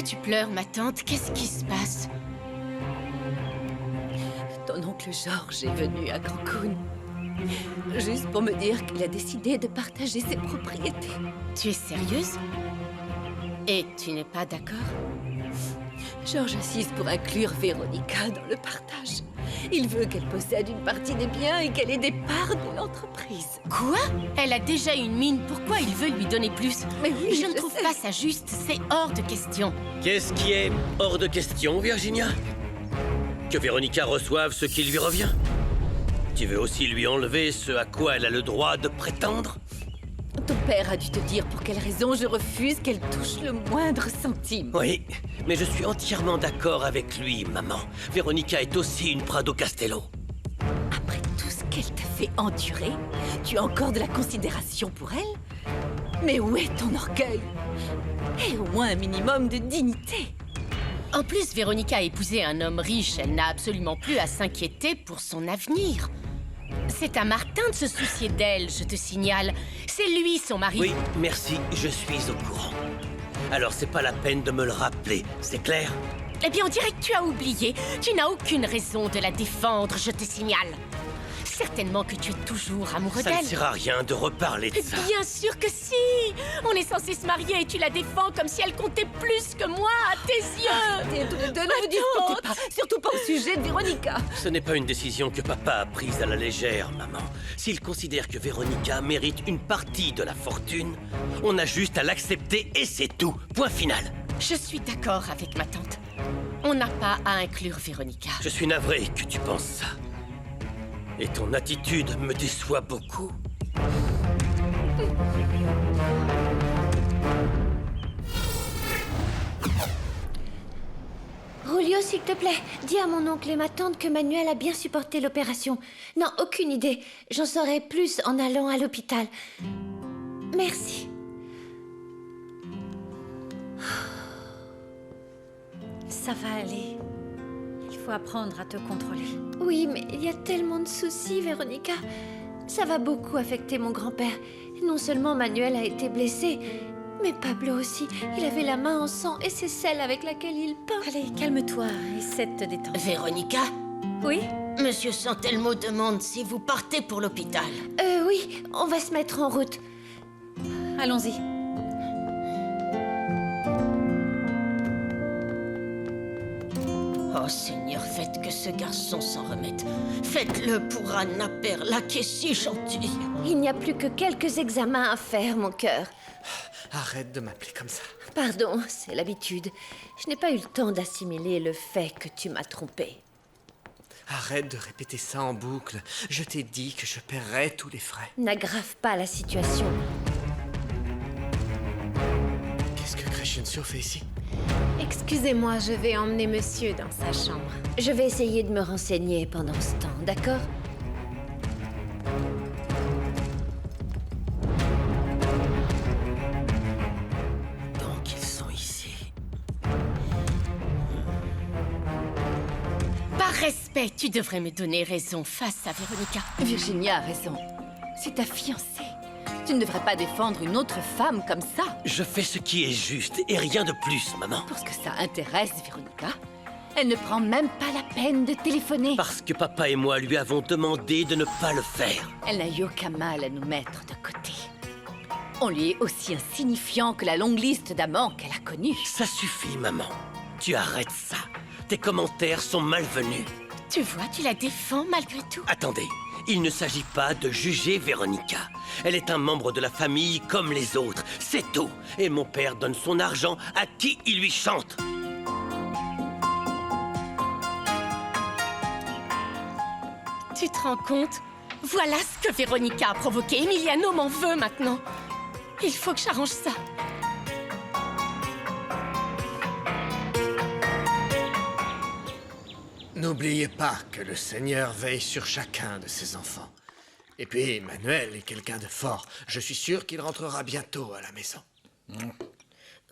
Pourquoi tu pleures, ma tante? Qu'est-ce qui se passe? Ton oncle George est venu à Cancun. Juste pour me dire qu'il a décidé de partager ses propriétés. Tu es sérieuse? Et tu n'es pas d'accord? George insiste pour inclure Véronica dans le partage. Il veut qu'elle possède une partie des biens et qu'elle ait des parts de l'entreprise. Quoi? Elle a déjà une mine, pourquoi il veut lui donner plus? Mais oui, je ne trouve pas ça juste, c'est hors de question. Qu'est-ce qui est hors de question, Virginia? Que Véronica reçoive ce qui lui revient? Tu veux aussi lui enlever ce à quoi elle a le droit de prétendre? Ton père a dû te dire pour quelle raison je refuse qu'elle touche le moindre centime. Oui, mais je suis entièrement d'accord avec lui, maman. Véronica est aussi une Prado Castello. Après tout ce qu'elle t'a fait endurer, tu as encore de la considération pour elle? Mais où est ton orgueil? Et au moins un minimum de dignité. En plus, Véronica a épousé un homme riche, elle n'a absolument plus à s'inquiéter pour son avenir. C'est à Martin de se soucier d'elle, je te signale. C'est lui son mari. Oui, merci, je suis au courant. Alors c'est pas la peine de me le rappeler, c'est clair? Eh bien, on dirait que tu as oublié. Tu n'as aucune raison de la défendre, je te signale. Certainement que tu es toujours amoureux Ça ne d'elle. sert à rien de reparler de ça. Bien sûr que si! On est censé se marier et tu la défends comme si elle comptait plus que moi à tes yeux! Et tous les deux, ne vous disputez pas, surtout pas au sujet de Véronica. Ce n'est pas une décision que papa a prise à la légère, maman. S'il considère que Véronica mérite une partie de la fortune, on a juste à l'accepter et c'est tout. Point final. Je suis d'accord avec ma tante. On n'a pas à inclure Véronica. Je suis navré que tu penses ça. Et ton attitude me déçoit beaucoup. Julio, s'il te plaît, dis à mon oncle et ma tante que Manuel a bien supporté l'opération. Non, aucune idée. J'en saurai plus en allant à l'hôpital. Merci. Ça va aller. Il faut apprendre à te contrôler. Oui, mais il y a tellement de soucis, Véronica. Ça va beaucoup affecter mon grand-père. Non seulement Manuel a été blessé, mais Pablo aussi. Il avait la main en sang et c'est celle avec laquelle il peint. Allez, calme-toi, essaie de te détendre. Véronica, Oui? Monsieur Santelmo demande si vous partez pour l'hôpital. Oui, on va se mettre en route. Allons-y. Oh Seigneur, faites que ce garçon s'en remette. Faites-le pour Anna Perla qui est si gentille. Il n'y a plus que quelques examens à faire, mon cœur. Arrête de m'appeler comme ça. Pardon, c'est l'habitude. Je n'ai pas eu le temps d'assimiler le fait que tu m'as trompée. Arrête de répéter ça en boucle. Je t'ai dit que je paierais tous les frais. N'aggrave pas la situation. Qu'est-ce que Crescencio fait ici? Excusez-moi, je vais emmener monsieur dans sa chambre. Je vais essayer de me renseigner pendant ce temps, d'accord? Donc ils sont ici. Par respect, tu devrais me donner raison face à Véronica. Virginia a raison. C'est ta fiancée. Tu ne devrais pas défendre une autre femme comme ça. Je fais ce qui est juste et rien de plus, maman. Pour ce que ça intéresse, Véronica, elle ne prend même pas la peine de téléphoner. Parce que papa et moi lui avons demandé de ne pas le faire. Elle n'a eu aucun mal à nous mettre de côté. On lui est aussi insignifiant que la longue liste d'amants qu'elle a connus. Ça suffit, maman. Tu arrêtes ça. Tes commentaires sont malvenus. Tu vois, tu la défends malgré tout. Attendez, il ne s'agit pas de juger Véronica. Elle est un membre de la famille comme les autres, c'est tout. Et mon père donne son argent à qui il lui chante. Tu te rends compte? Voilà ce que Véronica a provoqué. Emiliano m'en veut maintenant. Il faut que j'arrange ça. N'oubliez pas que le Seigneur veille sur chacun de ses enfants. Et puis, Manuel est quelqu'un de fort. Je suis sûr qu'il rentrera bientôt à la maison.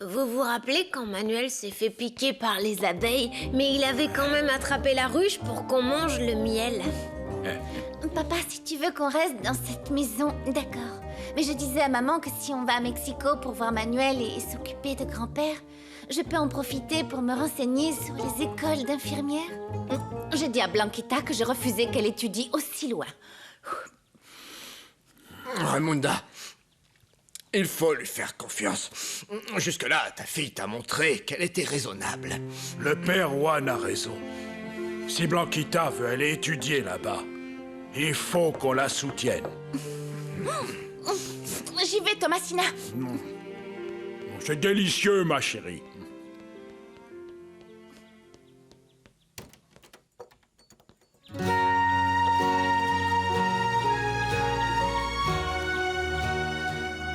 Vous vous rappelez quand Manuel s'est fait piquer par les abeilles, mais il avait quand même attrapé la ruche pour qu'on mange le miel? Papa, si tu veux qu'on reste dans cette maison, d'accord. Mais je disais à maman que si on va à Mexico pour voir Manuel et s'occuper de grand-père, je peux en profiter pour me renseigner sur les écoles d'infirmières. J'ai dit à Blanquita que je refusais qu'elle étudie aussi loin. Raimunda, il faut lui faire confiance. Jusque-là, ta fille t'a montré qu'elle était raisonnable. Le père Juan a raison. Si Blanquita veut aller étudier là-bas, il faut qu'on la soutienne. J'y vais, Thomasina. C'est délicieux, ma chérie.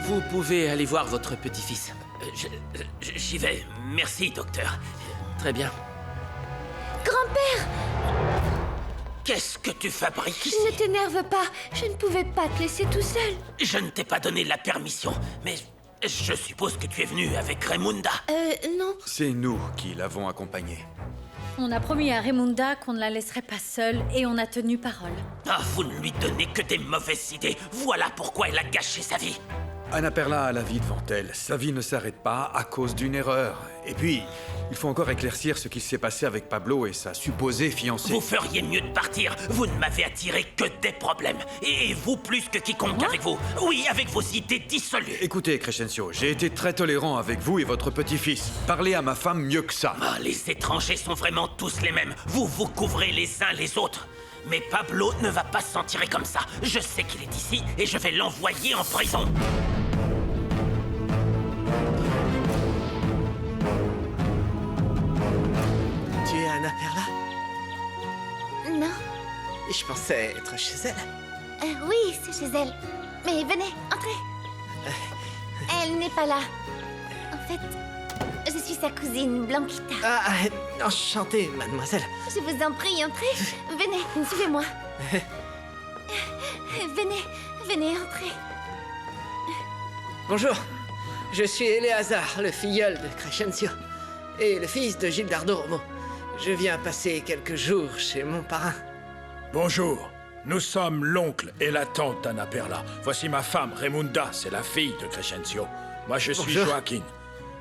Vous pouvez aller voir votre petit-fils. J'y vais. Merci, docteur. Très bien. Grand-père, Qu'est-ce que tu fabriques ici? Ne t'énerve pas, je ne pouvais pas te laisser tout seul. Je ne t'ai pas donné la permission, mais je suppose que tu es venu avec Raimunda. Non. C'est nous qui l'avons accompagnée. On a promis à Raimunda qu'on ne la laisserait pas seule et on a tenu parole. Ah, vous ne lui donnez que des mauvaises idées. Voilà pourquoi elle a gâché sa vie. Anna Perla a la vie devant elle. Sa vie ne s'arrête pas à cause d'une erreur. Et puis, il faut encore éclaircir ce qui s'est passé avec Pablo et sa supposée fiancée. Vous feriez mieux de partir. Vous ne m'avez attiré que des problèmes. Et vous plus que quiconque avec vous. Oui, avec vos idées dissolues. Écoutez, Crescencio, j'ai été très tolérant avec vous et votre petit-fils. Parlez à ma femme mieux que ça. Ah, les étrangers sont vraiment tous les mêmes. Vous vous couvrez les uns les autres. Mais Pablo ne va pas s'en tirer comme ça. Je sais qu'il est ici et je vais l'envoyer en prison. Tu es Anna Perla? non. Je pensais être chez elle. Oui, c'est chez elle. Mais venez, entrez. Elle n'est pas là. En fait, je suis sa cousine, Blanquita. Ah, enchantée, mademoiselle. Je vous en prie, entrez. Venez, suivez-moi. Venez, entrez. Bonjour. Je suis Eleazar, le filleul de Crescencio. Et le fils de Gildardo Romo. Je viens passer quelques jours chez mon parrain. Bonjour. Nous sommes l'oncle et la tante d'Anna Perla. Voici ma femme, Raimunda, c'est la fille de Crescencio. Moi, je suis Bonjour. Joaquin.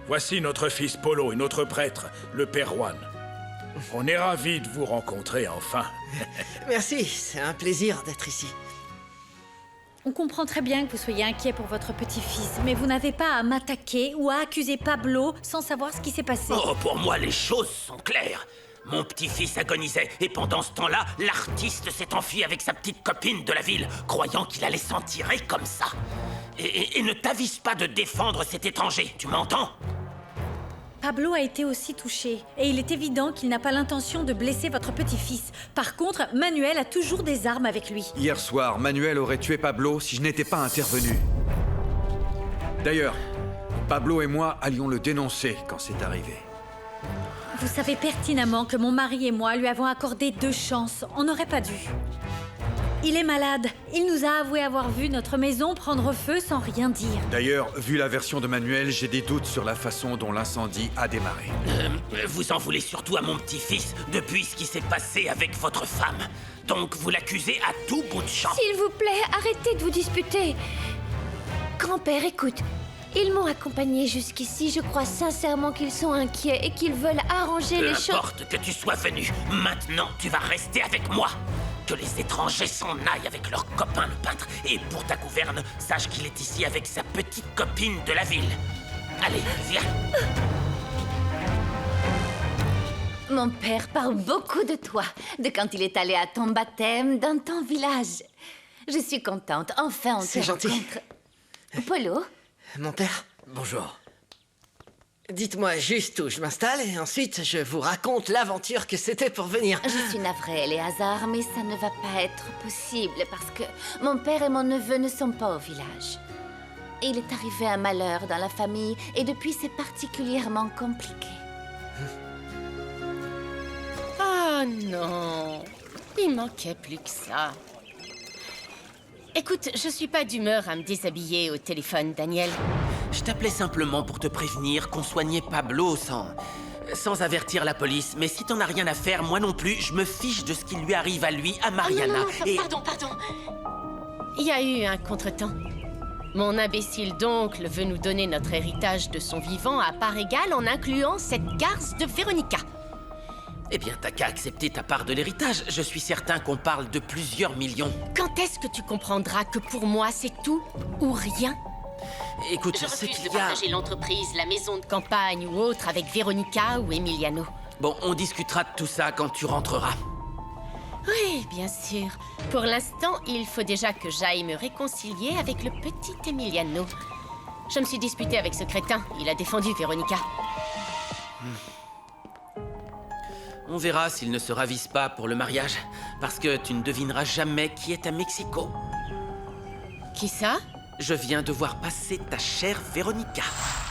Voici notre fils Polo et notre prêtre, le père Juan. On est ravis de vous rencontrer enfin. Merci, c'est un plaisir d'être ici. On comprend très bien que vous soyez inquiet pour votre petit-fils, mais vous n'avez pas à m'attaquer ou à accuser Pablo sans savoir ce qui s'est passé. Oh, pour moi, les choses sont claires. Mon petit-fils agonisait, et pendant ce temps-là, l'artiste s'est enfui avec sa petite copine de la ville, croyant qu'il allait s'en tirer comme ça. Et ne t'avise pas de défendre cet étranger, tu m'entends? Pablo a été aussi touché, et il est évident qu'il n'a pas l'intention de blesser votre petit-fils. Par contre, Manuel a toujours des armes avec lui. Hier soir, Manuel aurait tué Pablo si je n'étais pas intervenu. D'ailleurs, Pablo et moi allions le dénoncer quand c'est arrivé. Vous savez pertinemment que mon mari et moi lui avons accordé 2 chances. On n'aurait pas dû. Il est malade. Il nous a avoué avoir vu notre maison prendre feu sans rien dire. D'ailleurs, vu la version de Manuel, j'ai des doutes sur la façon dont l'incendie a démarré. Vous en voulez surtout à mon petit-fils depuis ce qui s'est passé avec votre femme. Donc vous l'accusez à tout bout de champ. S'il vous plaît, arrêtez de vous disputer. Grand-père, écoute. Ils m'ont accompagné jusqu'ici. Je crois sincèrement qu'ils sont inquiets et qu'ils veulent arranger Peu les choses. importe que tu sois venu, maintenant tu vas rester avec moi. Que les étrangers s'en aillent avec leur copain le peintre. Et pour ta gouverne, sache qu'il est ici avec sa petite copine de la ville. Allez, viens. Mon père parle beaucoup de toi, de quand il est allé à ton baptême dans ton village. Je suis contente, enfin on te C'est gentil. rencontre. Polo, Mon père, bonjour. Dites-moi juste où je m'installe et ensuite je vous raconte l'aventure que c'était pour venir. je suis navrée, Léazard, mais ça ne va pas être possible parce que mon père et mon neveu ne sont pas au village. Il est arrivé un malheur dans la famille et depuis c'est particulièrement compliqué. Oh non, il manquait plus que ça. Écoute, je suis pas d'humeur à me déshabiller au téléphone, Daniel. Je t'appelais simplement pour te prévenir qu'on soignait Pablo sans avertir la police. Mais si t'en as rien à faire, moi non plus, je me fiche de ce qui lui arrive à lui, à Mariana. Non, et... pardon. Il y a eu un contretemps. Mon imbécile d'oncle veut nous donner notre héritage de son vivant à part égale en incluant cette garce de Véronica. Eh bien, t'as qu'à accepter ta part de l'héritage. Je suis certain qu'on parle de plusieurs millions. Quand est-ce que tu comprendras que pour moi, c'est tout ou rien? Écoute, Je c'est refuse qu'il de y a... partager l'entreprise, la maison de campagne ou autre avec Véronica ou Emiliano. Bon, on discutera de tout ça quand tu rentreras. Oui, bien sûr. Pour l'instant, il faut déjà que j'aille me réconcilier avec le petit Emiliano. Je me suis disputée avec ce crétin. Il a défendu Véronica. On verra s'il ne se ravise pas pour le mariage. Parce que tu ne devineras jamais qui est à Mexico. Qui ça? Je viens de voir passer ta chère Véronica.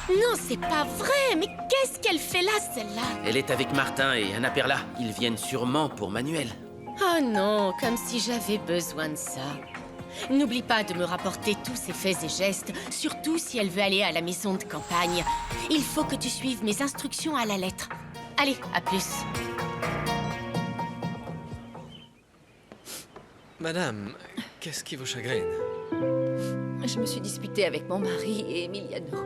Non, c'est pas vrai. Mais qu'est-ce qu'elle fait là, celle-là? Elle est avec Martin et Anna Perla. Ils viennent sûrement pour Manuel. Oh non, comme si j'avais besoin de ça. N'oublie pas de me rapporter tous ses faits et gestes, surtout si elle veut aller à la maison de campagne. Il faut que tu suives mes instructions à la lettre. Allez, à plus. Madame, qu'est-ce qui vous chagrine? Je me suis disputée avec mon mari et Emiliano.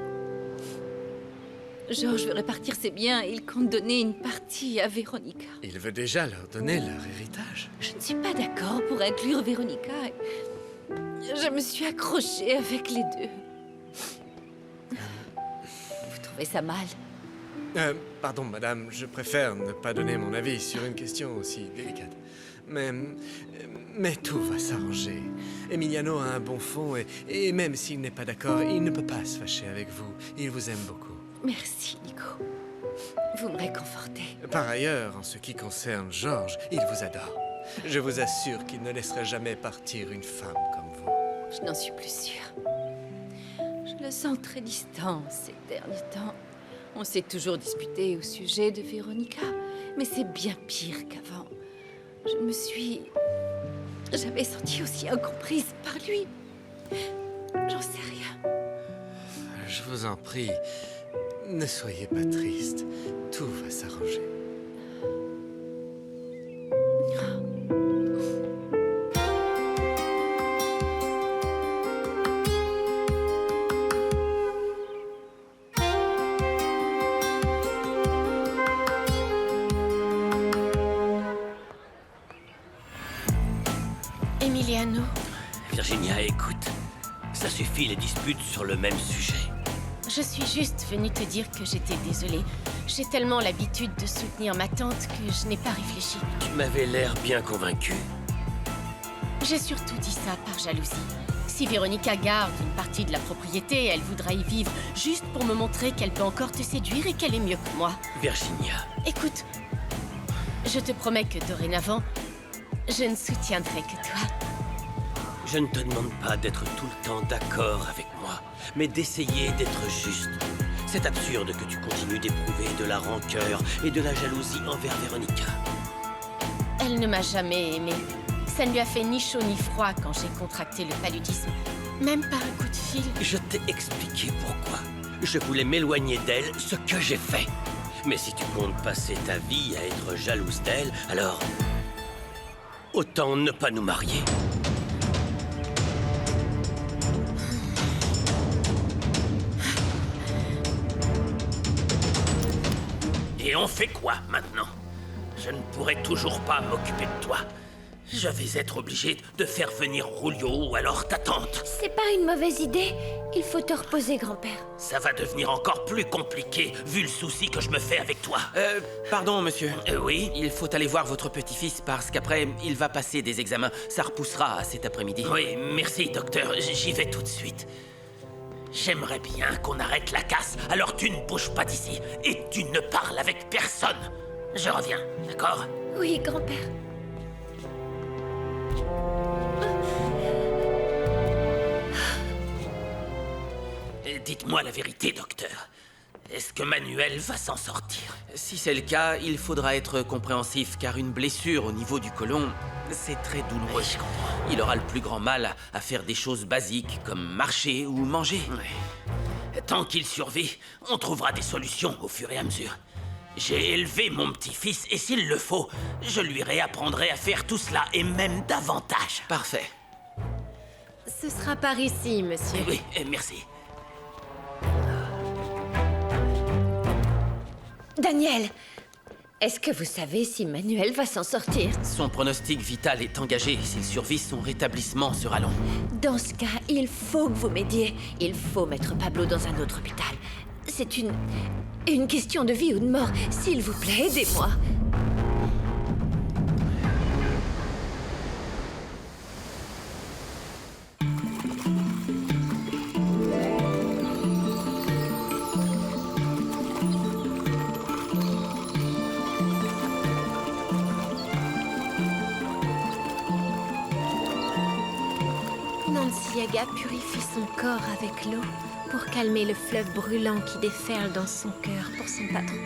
Georges veut répartir ses biens et il compte donner une partie à Véronica. Il veut déjà leur donner leur héritage. Je ne suis pas d'accord pour inclure Véronica. Je me suis accrochée avec les deux. Vous trouvez ça mal? Pardon, madame, je préfère ne pas donner mon avis sur une question aussi délicate. Mais tout va s'arranger. Emiliano a un bon fond et même s'il n'est pas d'accord, il ne peut pas se fâcher avec vous. Il vous aime beaucoup. Merci, Nico. Vous me réconfortez. Par ailleurs, en ce qui concerne Georges, il vous adore. Je vous assure qu'il ne laisserait jamais partir une femme comme vous. Je n'en suis plus sûre. Je le sens très distant ces derniers temps. On s'est toujours disputé au sujet de Véronica, mais c'est bien pire qu'avant. Je me suis jamais sentie aussi incomprise par lui. J'en sais rien. Je vous en prie, ne soyez pas triste. Tout va s'arranger. Emiliano. Virginia, écoute. Ça suffit les disputes sur le même sujet. Je suis juste venue te dire que j'étais désolée. J'ai tellement l'habitude de soutenir ma tante que je n'ai pas réfléchi. Tu m'avais l'air bien convaincu. J'ai surtout dit ça par jalousie. Si Véronica garde une partie de la propriété, elle voudra y vivre juste pour me montrer qu'elle peut encore te séduire et qu'elle est mieux que moi. Virginia. Écoute, je te promets que dorénavant, je ne soutiendrai que toi. Je ne te demande pas d'être tout le temps d'accord avec moi, mais d'essayer d'être juste. C'est absurde que tu continues d'éprouver de la rancœur et de la jalousie envers Véronica. Elle ne m'a jamais aimée. Ça ne lui a fait ni chaud ni froid quand j'ai contracté le paludisme. Même par un coup de fil. Je t'ai expliqué pourquoi. Je voulais m'éloigner d'elle, ce que j'ai fait. Mais si tu comptes passer ta vie à être jalouse d'elle, alors... autant ne pas nous marier. Et on fait quoi maintenant? Je ne pourrai toujours pas m'occuper de toi. Je vais être obligé de faire venir Julio ou alors ta tante. C'est pas une mauvaise idée. Il faut te reposer, grand-père. Ça va devenir encore plus compliqué vu le souci que je me fais avec toi. Pardon, monsieur. Oui? Il faut aller voir votre petit-fils parce qu'après, il va passer des examens. Ça repoussera cet après-midi. Oui, merci, docteur. J'y vais tout de suite. J'aimerais bien qu'on arrête la casse, alors tu ne bouges pas d'ici et tu ne parles avec personne. Je reviens, d'accord? Oui, grand-père. Dites-moi la vérité, docteur. Est-ce que Manuel va s'en sortir? Si c'est le cas, il faudra être compréhensif car une blessure au niveau du côlon, c'est très douloureux. Oui, je comprends. Il aura le plus grand mal à faire des choses basiques comme marcher ou manger. Oui. Tant qu'il survit, on trouvera des solutions au fur et à mesure. J'ai élevé mon petit-fils et s'il le faut, je lui réapprendrai à faire tout cela et même davantage. Parfait. Ce Ce sera par ici, monsieur. Oui, merci. Daniel, est-ce que vous savez si Manuel va s'en sortir? Son pronostic vital est engagé. S'il survit, son rétablissement sera long. Dans ce cas, il faut que vous m'aidiez. Il faut mettre Pablo dans un autre hôpital. C'est une question de vie ou de mort. S'il vous plaît, aidez-moi. Nancy Yaga purifie son corps avec l'eau pour calmer le fleuve brûlant qui déferle dans son cœur pour son patron.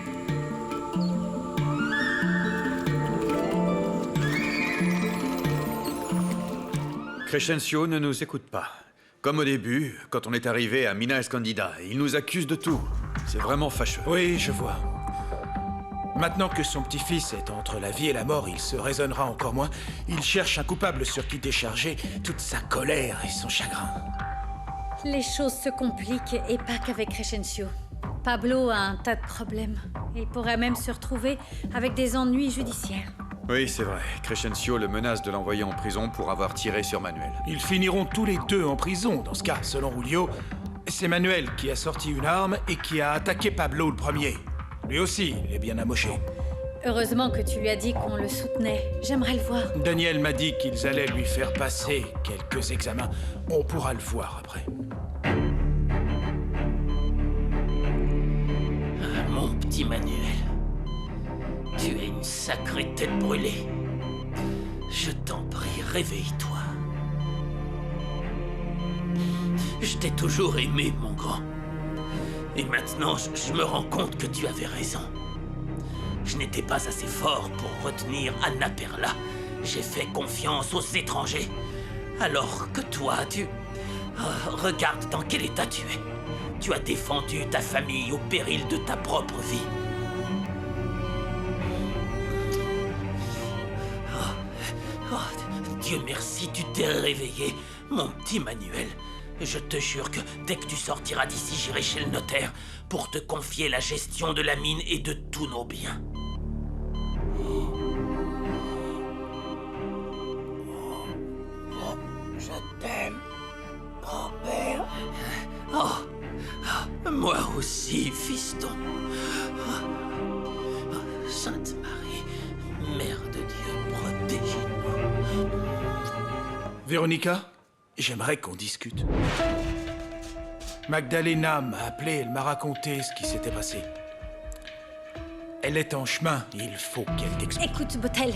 Crescencio ne nous écoute pas. Comme au début, quand on est arrivé à Mina Escondida, il nous accuse de tout. C'est vraiment fâcheux. Oui, je vois. Maintenant que son petit-fils est entre la vie et la mort, il se raisonnera encore moins. Il cherche un coupable sur qui décharger toute sa colère et son chagrin. Les choses se compliquent et pas qu'avec Crescencio. Pablo a un tas de problèmes. Il pourrait même se retrouver avec des ennuis judiciaires. Oui, c'est vrai. Crescencio le menace de l'envoyer en prison pour avoir tiré sur Manuel. Ils finiront tous les deux en prison. Dans ce cas, selon Julio, c'est Manuel qui a sorti une arme et qui a attaqué Pablo le premier. Lui aussi, il est bien amoché. Heureusement que tu lui as dit qu'on le soutenait. J'aimerais le voir. Daniel m'a dit qu'ils allaient lui faire passer quelques examens. On pourra le voir après. Ah, mon petit Manuel, tu es une sacrée tête brûlée. Je t'en prie, réveille-toi. Je t'ai toujours aimé, mon grand. Et maintenant, je me rends compte que tu avais raison. Je n'étais pas assez fort pour retenir Anna Perla. J'ai fait confiance aux étrangers. Alors que toi, regarde dans quel état tu es. Tu as défendu ta famille au péril de ta propre vie. Dieu merci, tu t'es réveillé, mon petit Manuel. Je te jure que dès que tu sortiras d'ici, j'irai chez le notaire pour te confier la gestion de la mine et de tous nos biens. Je t'aime, grand-père. Moi aussi, fiston. Sainte Marie, Mère de Dieu, protégez-nous. Véronica, j'aimerais qu'on discute. Magdalena m'a appelé, elle m'a raconté ce qui s'était passé. Elle est en chemin, il faut qu'elle t'explique. Écoute, Botel,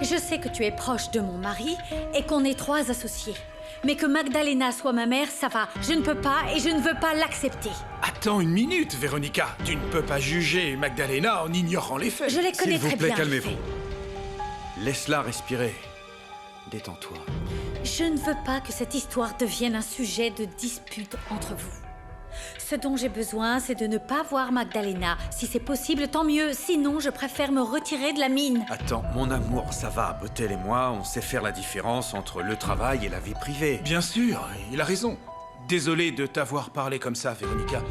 je sais que tu es proche de mon mari et qu'on est 3 associés. Mais que Magdalena soit ma mère, ça va. Je ne peux pas et je ne veux pas l'accepter. Attends une minute, Véronica. Tu ne peux pas juger Magdalena en ignorant les faits. Je les connais très bien. S'il vous plaît, calmez-vous. Laisse-la respirer. Détends-toi. Je ne veux pas que cette histoire devienne un sujet de dispute entre vous. Ce dont j'ai besoin, c'est de ne pas voir Magdalena. Si c'est possible, tant mieux. Sinon, je préfère me retirer de la mine. Attends, mon amour, ça va. Botel et moi, on sait faire la différence entre le travail et la vie privée. Bien sûr, il a raison. Désolé de t'avoir parlé comme ça, Véronica.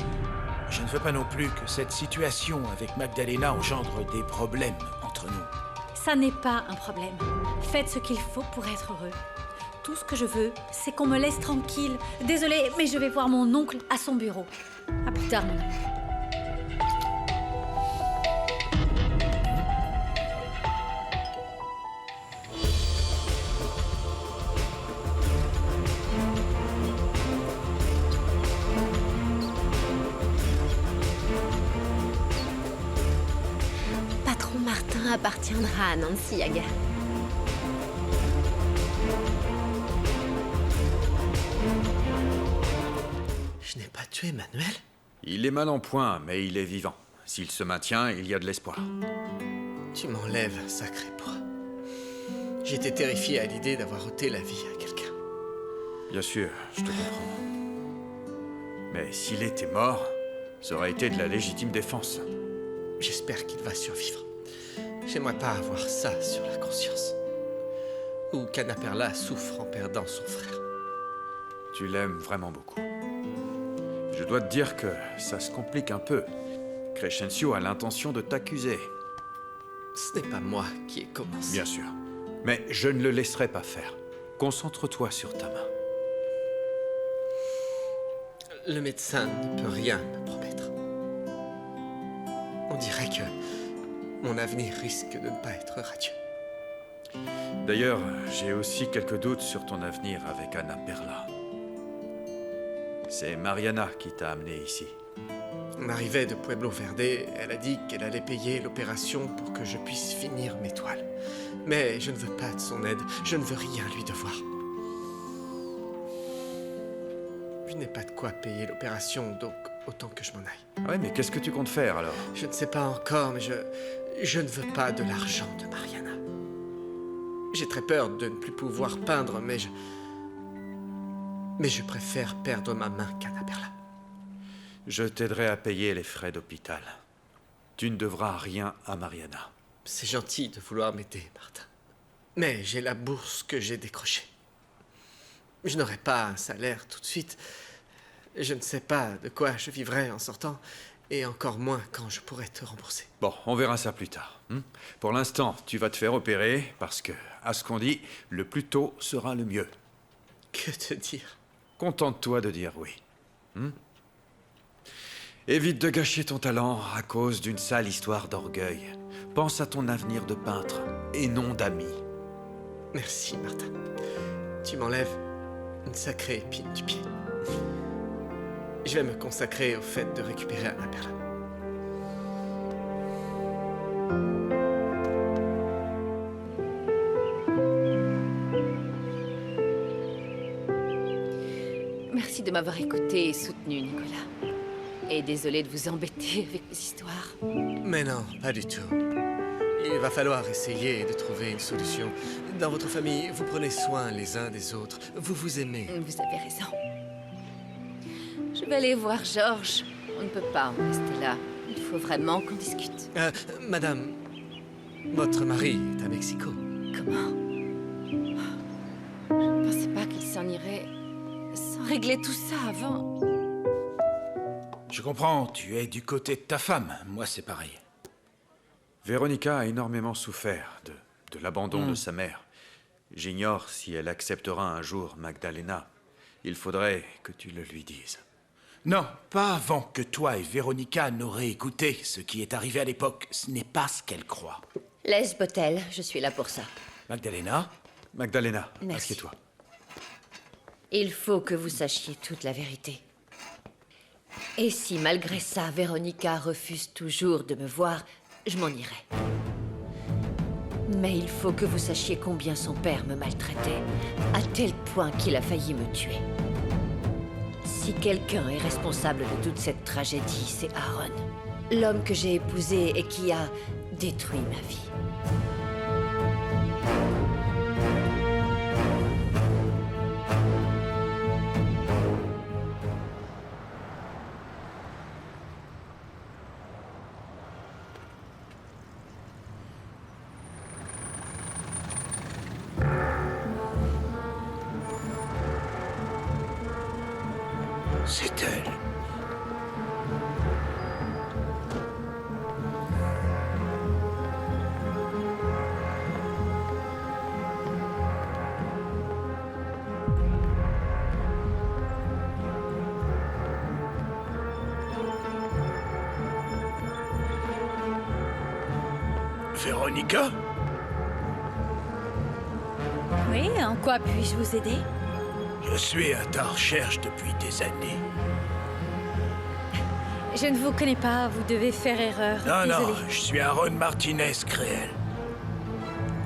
Je ne veux pas non plus que cette situation avec Magdalena engendre des problèmes entre nous. Ça n'est pas un problème. Faites ce qu'il faut pour être heureux. Tout ce que je veux, c'est qu'on me laisse tranquille. Désolée, mais je vais voir mon oncle à son bureau. À plus tard, mon ami. Patron Martin appartiendra à Nancy Yaga. Je n'ai pas tué Manuel. Il est mal en point, mais il est vivant. S'il se maintient, il y a de l'espoir. Tu m'enlèves un sacré poids. J'étais terrifié à l'idée d'avoir ôté la vie à quelqu'un. Bien sûr, je te comprends. Mais s'il était mort, ça aurait été de la légitime défense. J'espère qu'il va survivre. J'aimerais pas avoir ça sur la conscience. Ou qu'Anna Perla souffre en perdant son frère. Tu l'aimes vraiment beaucoup. Je dois te dire que ça se complique un peu. Crescencio a l'intention de t'accuser. Ce n'est pas moi qui ai commencé. Bien sûr. Mais je ne le laisserai pas faire. Concentre-toi sur ta main. Le médecin ne peut rien me promettre. On dirait que mon avenir risque de ne pas être radieux. D'ailleurs, j'ai aussi quelques doutes sur ton avenir avec Ana Perla. C'est Mariana qui t'a amené ici. On arrivait de Pueblo Verde, elle a dit qu'elle allait payer l'opération pour que je puisse finir mes toiles. Mais je ne veux pas de son aide, je ne veux rien lui devoir. Je n'ai pas de quoi payer l'opération, donc autant que je m'en aille. Ouais, mais qu'est-ce que tu comptes faire alors? Je ne sais pas encore, mais je ne veux pas de l'argent de Mariana. J'ai très peur de ne plus pouvoir peindre, mais je préfère perdre ma main qu'Ana Perla. Je t'aiderai à payer les frais d'hôpital. Tu ne devras rien à Mariana. C'est gentil de vouloir m'aider, Martin. Mais j'ai la bourse que j'ai décrochée. Je n'aurai pas un salaire tout de suite. Je ne sais pas de quoi je vivrai en sortant, et encore moins quand je pourrai te rembourser. Bon, on verra ça plus tard. Pour l'instant, tu vas te faire opérer, parce que, à ce qu'on dit, le plus tôt sera le mieux. Que te dire? Contente-toi de dire oui. Évite de gâcher ton talent à cause d'une sale histoire d'orgueil. Pense à ton avenir de peintre, et non d'ami. Merci, Martin. Tu m'enlèves une sacrée épine du pied. Je vais me consacrer au fait de récupérer Ana Perla. Merci de m'avoir écouté et soutenu, Nicolas. Et désolé de vous embêter avec mes histoires. Mais non, pas du tout. Il va falloir essayer de trouver une solution. Dans votre famille, vous prenez soin les uns des autres. Vous vous aimez. Vous avez raison. Je vais aller voir Georges. On ne peut pas en rester là. Il faut vraiment qu'on discute. Madame, votre mari est à Mexico. Comment? Je ne pensais pas qu'il s'en irait sans régler tout ça avant. Je comprends, tu es du côté de ta femme. Moi, c'est pareil. Véronica a énormément souffert de l'abandon de sa mère. J'ignore si elle acceptera un jour Magdalena. Il faudrait que tu le lui dises. Non, pas avant que toi et Véronica n'aurez écouté ce qui est arrivé à l'époque. Ce n'est pas ce qu'elle croit. Laisse Botel, je suis là pour ça. Magdalena? Magdalena, Merci. assieds-toi. Il faut que vous sachiez toute la vérité. Et si, malgré ça, Véronica refuse toujours de me voir, je m'en irai. Mais il faut que vous sachiez combien son père me maltraitait, à tel point qu'il a failli me tuer. Si quelqu'un est responsable de toute cette tragédie, c'est Aaron, l'homme que j'ai épousé et qui a détruit ma vie. C'est elle. Véronica? Oui, en quoi puis-je vous aider? Je suis à ta recherche depuis des années. Je ne vous connais pas, vous devez faire erreur. Non, Désolée. non, je suis Aaron Martinez, Créel.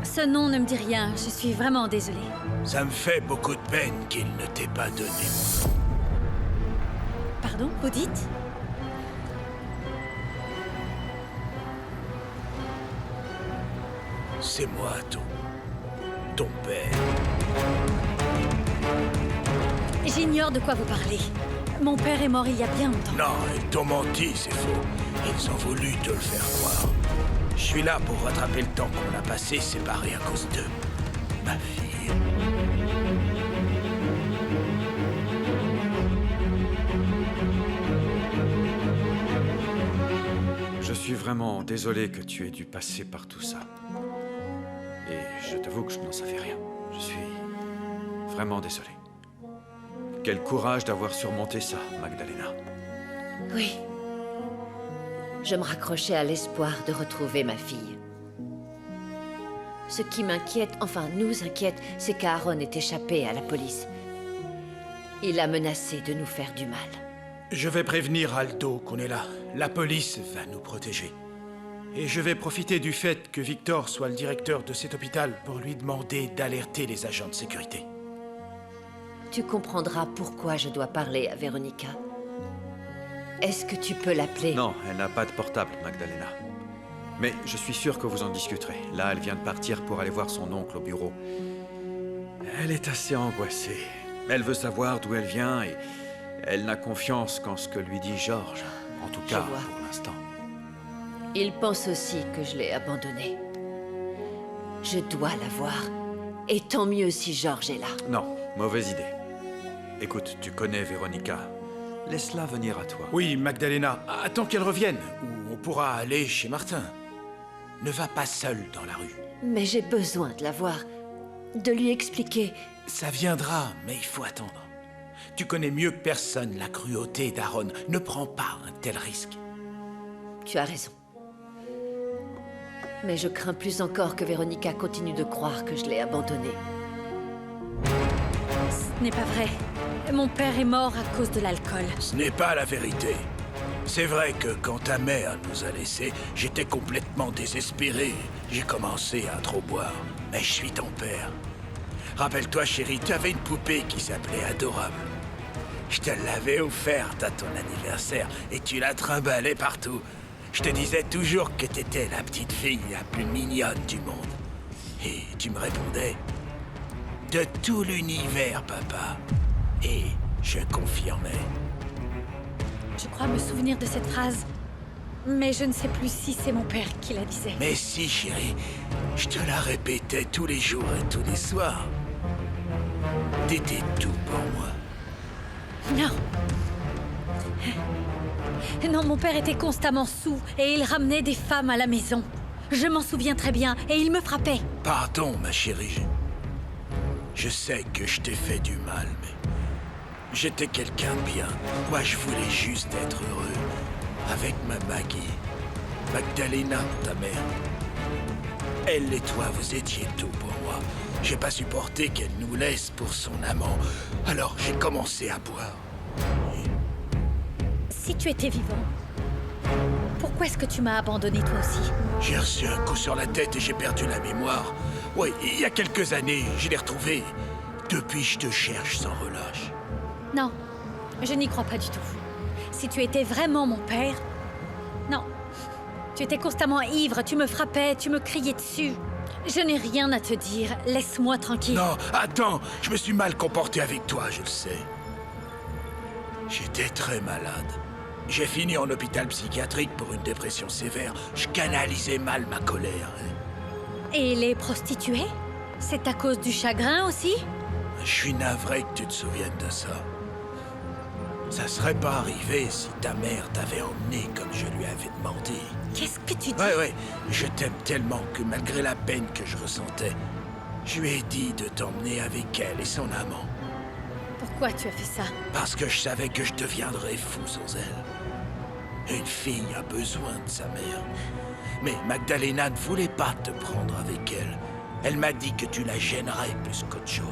Ce nom ne me dit rien, je suis vraiment désolée. Ça me fait beaucoup de peine qu'il ne t'ait pas donné mon nom. Pardon, vous dites? C'est moi, ton père. J'ignore de quoi vous parlez. Mon père est mort il y a bien longtemps. Non, ils t'ont menti, c'est faux. Ils ont voulu te le faire croire. Je suis là pour rattraper le temps qu'on a passé séparés à cause d'eux. Ma fille. vraiment désolé que tu aies dû passer par tout ça. Et je t'avoue que je n'en savais rien. Je suis vraiment désolé. Quel courage d'avoir surmonté ça, Magdalena. Oui. Je me raccrochais à l'espoir de retrouver ma fille. Ce qui m'inquiète, enfin nous inquiète, c'est qu'Aaron est échappé à la police. Il a menacé de nous faire du mal. Je vais prévenir Aldo qu'on est là. La police va nous protéger. Et je vais profiter du fait que Victor soit le directeur de cet hôpital pour lui demander d'alerter les agents de sécurité. Tu comprendras pourquoi je dois parler à Véronica. Est-ce que tu peux l'appeler? Non, elle n'a pas de portable, Magdalena. Mais je suis sûr que vous en discuterez. Là, elle vient de partir pour aller voir son oncle au bureau. Elle est assez angoissée. Elle veut savoir d'où elle vient et elle n'a confiance qu'en ce que lui dit Georges. En tout cas, pour l'instant. Il pense aussi que je l'ai abandonnée. Je dois la voir. Et tant mieux si Georges est là. Non, mauvaise idée. Écoute, tu connais Véronica. Laisse-la venir à toi. Oui, Magdalena, attends qu'elle revienne, ou on pourra aller chez Martin. Ne va pas seule dans la rue. Mais j'ai besoin de la voir. De lui expliquer. Ça viendra, mais il faut attendre. Tu connais mieux que personne la cruauté d'Aaron. Ne prends pas un tel risque. Tu as raison. Mais je crains plus encore que Véronica continue de croire que je l'ai abandonnée. Ce n'est pas vrai. Mon père est mort à cause de l'alcool. Ce n'est pas la vérité. C'est vrai que quand ta mère nous a laissés, j'étais complètement désespéré. J'ai commencé à trop boire. Mais je suis ton père. Rappelle-toi, chérie, tu avais une poupée qui s'appelait Adorable. Je te l'avais offerte à ton anniversaire et tu la trimballais partout. Je te disais toujours que t'étais la petite fille la plus mignonne du monde. Et tu me répondais « De tout l'univers, papa. » Et je confirmais. Je crois me souvenir de cette phrase. Mais je ne sais plus si c'est mon père qui la disait. Mais si, chérie, je te la répétais tous les jours et tous les soirs. T'étais tout pour moi. Non. Non, mon père était constamment saoul et il ramenait des femmes à la maison. Je m'en souviens très bien et il me frappait. Pardon, ma chérie. Je sais que je t'ai fait du mal, mais j'étais quelqu'un de bien. Moi, je voulais juste être heureux avec ma Maggie. Magdalena, ta mère. Elle et toi, vous étiez tout pour moi. J'ai pas supporté qu'elle nous laisse pour son amant. Alors, j'ai commencé à boire. Si tu étais vivant, pourquoi est-ce que tu m'as abandonné toi aussi? J'ai reçu un coup sur la tête et j'ai perdu la mémoire. Oui, il y a quelques années, je l'ai retrouvé. Depuis, je te cherche sans relâche. Non, je n'y crois pas du tout. Si tu étais vraiment mon père... Non. Tu étais constamment ivre, tu me frappais, tu me criais dessus. Je n'ai rien à te dire, laisse-moi tranquille. Non, attends, je me suis mal comporté avec toi, je le sais. J'étais très malade. J'ai fini en hôpital psychiatrique pour une dépression sévère. Je canalisais mal ma colère. Et les prostituées? C'est à cause du chagrin aussi? Je suis navré que tu te souviennes de ça. Ça serait pas arrivé si ta mère t'avait emmené comme je lui avais demandé. Qu'est-ce que tu dis? Ouais, je t'aime tellement que malgré la peine que je ressentais, je lui ai dit de t'emmener avec elle et son amant. Pourquoi tu as fait ça? Parce que je savais que je deviendrais fou sans elle. Une fille a besoin de sa mère. Mais Magdalena ne voulait pas te prendre avec elle. Elle m'a dit que tu la gênerais plus qu'autre chose.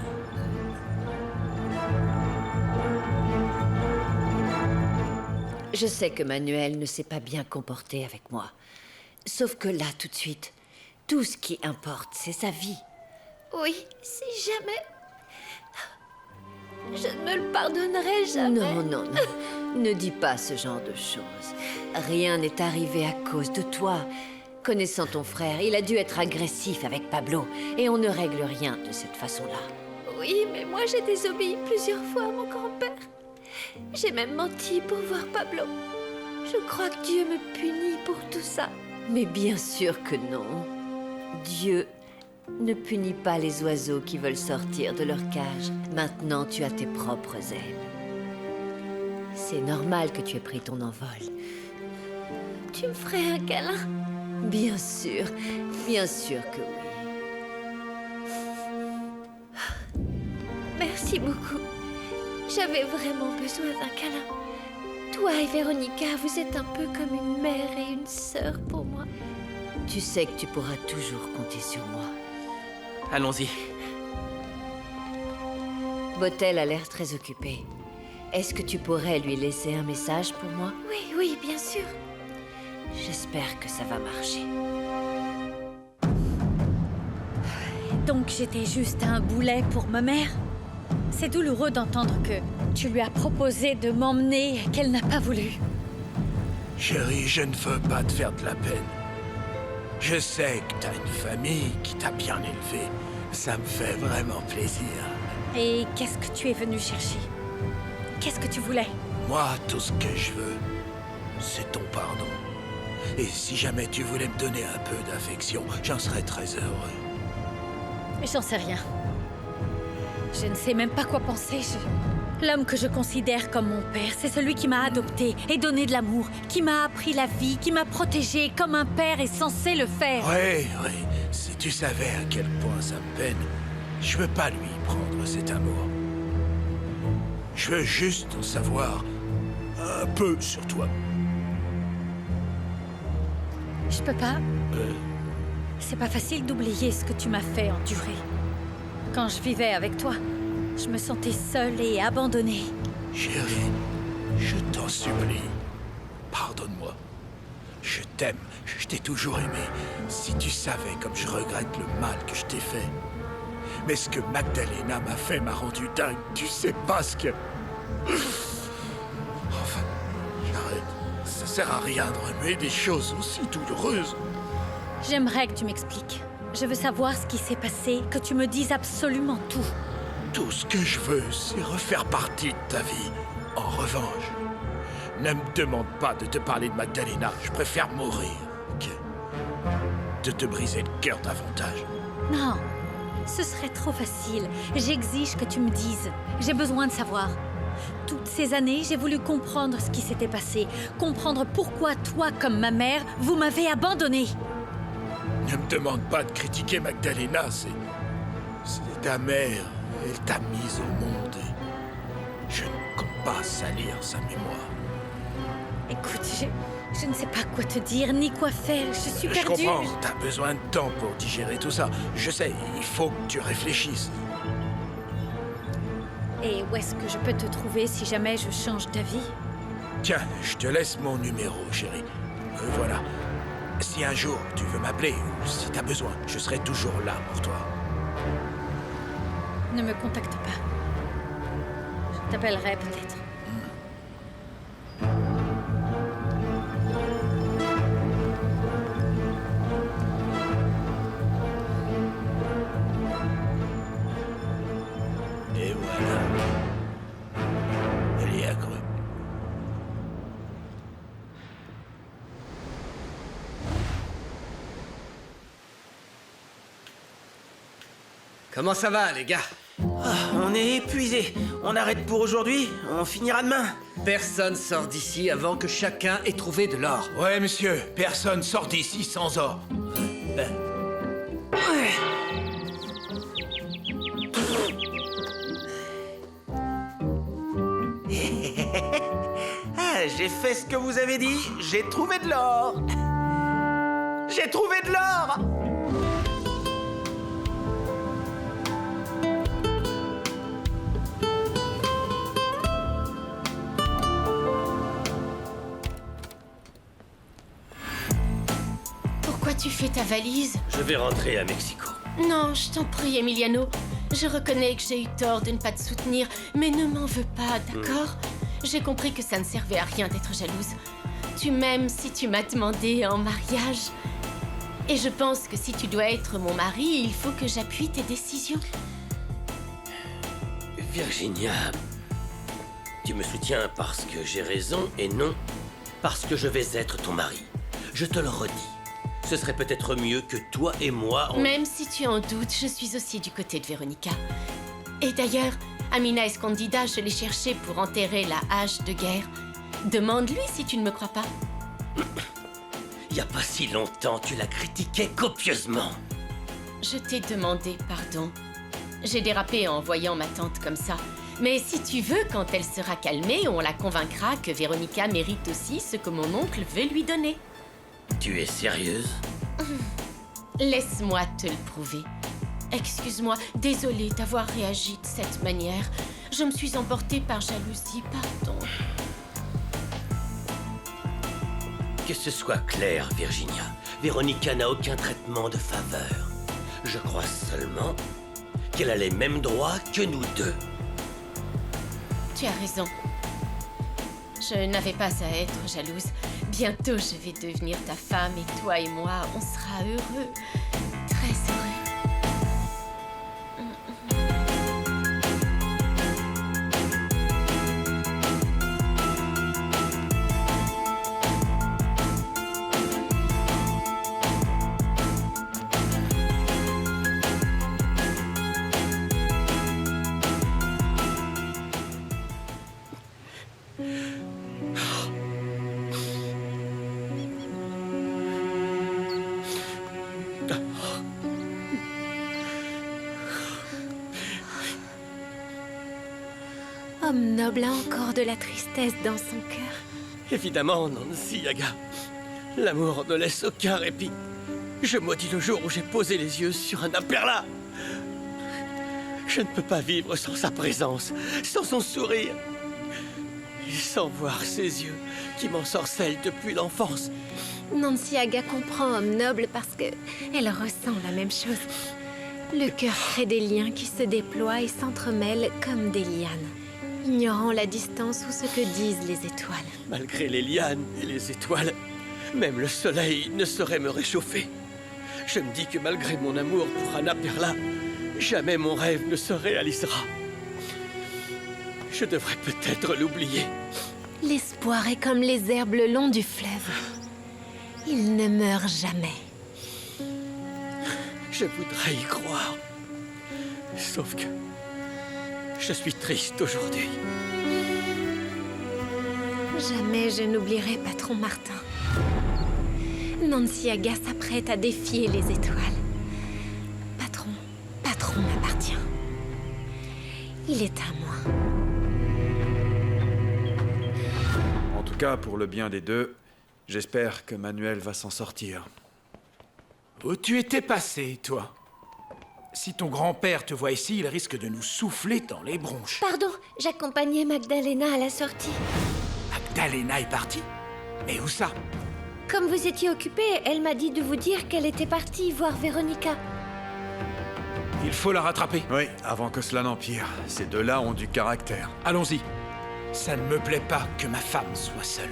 Je sais que Manuel ne s'est pas bien comporté avec moi. Sauf que là, tout de suite, tout ce qui importe, c'est sa vie. Oui, si jamais... Je ne me le pardonnerai jamais. Non. Ne dis pas ce genre de choses. Rien n'est arrivé à cause de toi. Connaissant ton frère, il a dû être agressif avec Pablo. Et on ne règle rien de cette façon-là. Oui, mais moi j'ai désobéi plusieurs fois à mon grand-père. J'ai même menti pour voir Pablo. Je crois que Dieu me punit pour tout ça. Mais bien sûr que non. Dieu ne punit pas les oiseaux qui veulent sortir de leur cage. Maintenant, tu as tes propres ailes. C'est normal que tu aies pris ton envol. Tu me ferais un câlin? Bien sûr que oui. Merci beaucoup. J'avais vraiment besoin d'un câlin. Toi et Véronica, vous êtes un peu comme une mère et une sœur pour moi. Tu sais que tu pourras toujours compter sur moi. Allons-y. Botel a l'air très occupé. Est-ce que tu pourrais lui laisser un message pour moi? Oui, bien sûr. J'espère que ça va marcher. Donc j'étais juste un boulet pour ma mère. C'est douloureux d'entendre que tu lui as proposé de m'emmener et qu'elle n'a pas voulu. Chérie, je ne veux pas te faire de la peine. Je sais que t'as une famille qui t'a bien élevé. Ça me fait vraiment plaisir. Et qu'est-ce que tu es venu chercher? Qu'est-ce que tu voulais? Moi, tout ce que je veux, c'est ton pardon. Et si jamais tu voulais me donner un peu d'affection, j'en serais très heureux. J'en sais rien. Je ne sais même pas quoi penser. L'homme que je considère comme mon père, c'est celui qui m'a adopté et donné de l'amour, qui m'a appris la vie, qui m'a protégée comme un père est censé le faire. Oui, si tu savais à quel point ça me peine, je veux pas lui prendre cet amour. Je veux juste en savoir un peu sur toi. Je peux pas. C'est pas facile d'oublier ce que tu m'as fait endurer. Quand je vivais avec toi, je me sentais seule et abandonnée. Chérie, je t'en supplie, pardonne-moi. Je t'aime, je t'ai toujours aimé. Si tu savais comme je regrette le mal que je t'ai fait. Mais ce que Magdalena m'a fait m'a rendu dingue. Tu sais pas ce que... Enfin, j'arrête. Ça sert à rien de remuer des choses aussi douloureuses. J'aimerais que tu m'expliques. Je veux savoir ce qui s'est passé, que tu me dises absolument tout. Tout ce que je veux, c'est refaire partie de ta vie. En revanche, ne me demande pas de te parler de Magdalena. Je préfère mourir que de te briser le cœur davantage. Non, ce serait trop facile. J'exige que tu me dises. J'ai besoin de savoir. Toutes ces années, j'ai voulu comprendre ce qui s'était passé. Comprendre pourquoi toi, comme ma mère, vous m'avez abandonnée. Ne me demande pas de critiquer Magdalena, c'est ta mère. Elle t'a mise au monde. Je ne compte pas salir sa mémoire. Écoute, je ne sais pas quoi te dire, ni quoi faire. Je suis perdue. Je comprends, t'as besoin de temps pour digérer tout ça. Je sais, il faut que tu réfléchisses. Et où est-ce que je peux te trouver si jamais je change d'avis? Tiens, je te laisse mon numéro, chérie. Voilà. Si un jour tu veux m'appeler ou si t'as besoin, je serai toujours là pour toi. Ne me contacte pas. Je t'appellerai peut-être. Et voilà. Elle y a cru. Comment ça va, les gars? On est épuisés. On arrête pour aujourd'hui. On finira demain. Personne sort d'ici avant que chacun ait trouvé de l'or. Ouais, monsieur, personne sort d'ici sans or. Ah, j'ai fait ce que vous avez dit. J'ai trouvé de l'or. J'ai trouvé de l'or. Pourquoi tu fais ta valise? Je vais rentrer à Mexico. Non, je t'en prie, Emiliano. Je reconnais que j'ai eu tort de ne pas te soutenir, mais ne m'en veux pas, d'accord? J'ai compris que ça ne servait à rien d'être jalouse. Tu m'aimes si tu m'as demandé en mariage. Et je pense que si tu dois être mon mari, il faut que j'appuie tes décisions. Virginia, tu me soutiens parce que j'ai raison et non parce que je vais être ton mari. Je te le redis. Ce serait peut-être mieux que toi et moi... Même si tu en doutes, je suis aussi du côté de Véronica. Et d'ailleurs, Amina Escondida, je l'ai cherché pour enterrer la hache de guerre. Demande-lui si tu ne me crois pas. Il y a pas si longtemps, tu la critiquais copieusement. Je t'ai demandé pardon. J'ai dérapé en voyant ma tante comme ça. Mais si tu veux, quand elle sera calmée, on la convaincra que Véronica mérite aussi ce que mon oncle veut lui donner. Tu es sérieuse? Laisse-moi te le prouver. Excuse-moi, désolée d'avoir réagi de cette manière. Je me suis emportée par jalousie, pardon. Que ce soit clair, Virginia, Véronica n'a aucun traitement de faveur. Je crois seulement qu'elle a les mêmes droits que nous deux. Tu as raison. Je n'avais pas à être jalouse. Bientôt, je vais devenir ta femme et toi et moi, on sera heureux. Très heureux. Homme noble a encore de la tristesse dans son cœur. Évidemment, Nancy Yaga. L'amour ne laisse aucun répit. Je maudis le jour où j'ai posé les yeux sur un Imperla. Je ne peux pas vivre sans sa présence, sans son sourire. Et sans voir ses yeux qui m'ensorcellent depuis l'enfance. Nancy Aga comprend Homme noble parce que elle ressent la même chose. Le cœur crée des liens qui se déploient et s'entremêlent comme des lianes, ignorant la distance ou ce que disent les étoiles. Malgré les lianes et les étoiles, même le soleil ne saurait me réchauffer. Je me dis que malgré mon amour pour Anna Perla, jamais mon rêve ne se réalisera. Je devrais peut-être l'oublier. L'espoir est comme les herbes le long du fleuve. Il ne meurt jamais. Je voudrais y croire. Sauf que je suis triste aujourd'hui. Jamais je n'oublierai Patron Martin. Nancy Aga s'apprête à défier les étoiles. Patron m'appartient. Il est à moi. En tout cas, pour le bien des deux, j'espère que Manuel va s'en sortir. Où tu étais passé, toi? Si ton grand-père te voit ici, il risque de nous souffler dans les bronches. Pardon, j'accompagnais Magdalena à la sortie. Magdalena est partie? Mais où ça? Comme vous étiez occupé, elle m'a dit de vous dire qu'elle était partie voir Véronica. Il faut la rattraper. Oui, avant que cela n'empire. Ces deux-là ont du caractère. Allons-y. Ça ne me plaît pas que ma femme soit seule.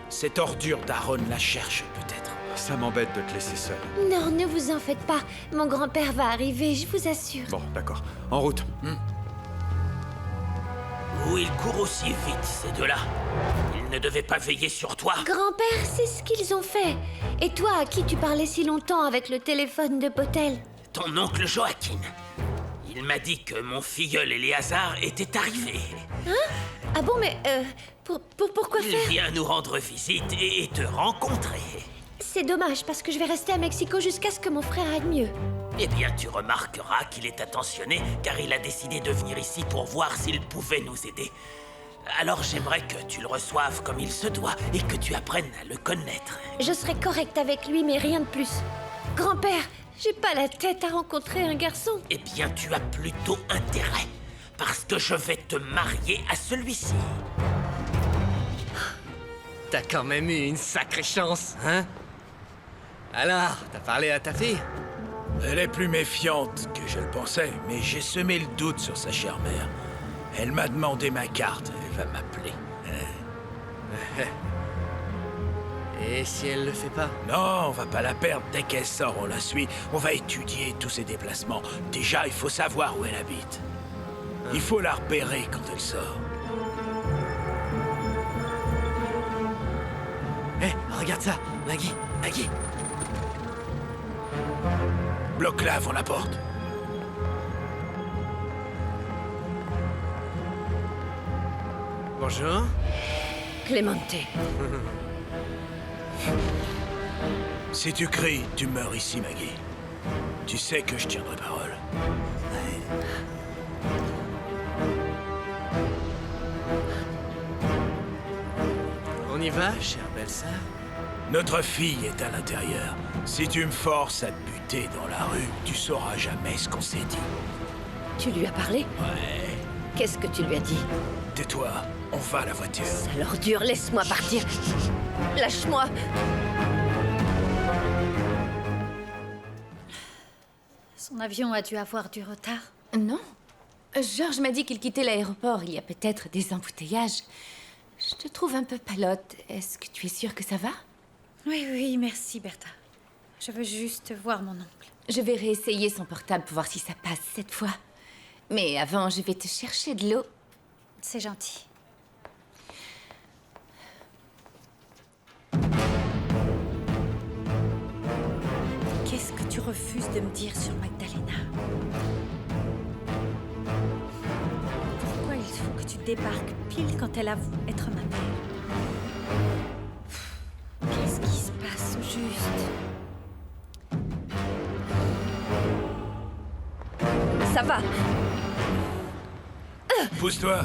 Cette ordure d'Aaron la cherche peut-être. Ça m'embête de te laisser seule. Non, ne vous en faites pas. Mon grand-père va arriver, je vous assure. Bon, d'accord. En route. Où ils courent aussi vite, ces deux-là? Ils ne devaient pas veiller sur toi. Grand-père, c'est ce qu'ils ont fait. Et toi, à qui tu parlais si longtemps avec le téléphone de Potel? Ton oncle Joaquin. Il m'a dit que mon filleul Éléazar était arrivé. Hein? Ah bon, mais pourquoi Il faire? vient nous rendre visite et te rencontrer. C'est dommage, parce que je vais rester à Mexico jusqu'à ce que mon frère aille mieux. Eh bien, tu remarqueras qu'il est attentionné, car il a décidé de venir ici pour voir s'il pouvait nous aider. Alors j'aimerais que tu le reçoives comme il se doit et que tu apprennes à le connaître. Je serai correcte avec lui, mais rien de plus. Grand-père, j'ai pas la tête à rencontrer un garçon. Eh bien, tu as plutôt intérêt, parce que je vais te marier à celui-ci. T'as quand même eu une sacrée chance, hein? Alors, t'as parlé à ta fille? Elle est plus méfiante que je le pensais, mais j'ai semé le doute sur sa chère mère. Elle m'a demandé ma carte, elle va m'appeler. Et si elle le fait pas? Non, on va pas la perdre. Dès qu'elle sort, on la suit. On va étudier tous ses déplacements. Déjà, il faut savoir où elle habite. Il faut la repérer quand elle sort. Hé, regarde ça, Maggie. Bloque-la avant la porte. Bonjour. Clemente. Si tu cries, tu meurs ici, Maggie. Tu sais que je tiendrai parole. On y va, chère belle-sœur? Notre fille est à l'intérieur. Si tu me forces à te buter dans la rue, tu sauras jamais ce qu'on s'est dit. Tu lui as parlé? Ouais. Qu'est-ce que tu lui as dit? Tais-toi, on va à la voiture. Sale ordure, laisse-moi partir. Lâche-moi. Son avion a dû avoir du retard. Non. Georges m'a dit qu'il quittait l'aéroport. Il y a peut-être des embouteillages. Je te trouve un peu palote. Est-ce que tu es sûre que ça va? Oui, merci, Bertha. Je veux juste voir mon oncle. Je vais réessayer son portable pour voir si ça passe cette fois. Mais avant, je vais te chercher de l'eau. C'est gentil. Qu'est-ce que tu refuses de me dire sur Magdalena? Pourquoi il faut que tu débarques pile quand elle avoue être ma mère? Qu'est-ce qui se passe au juste? Ça va. Pousse-toi.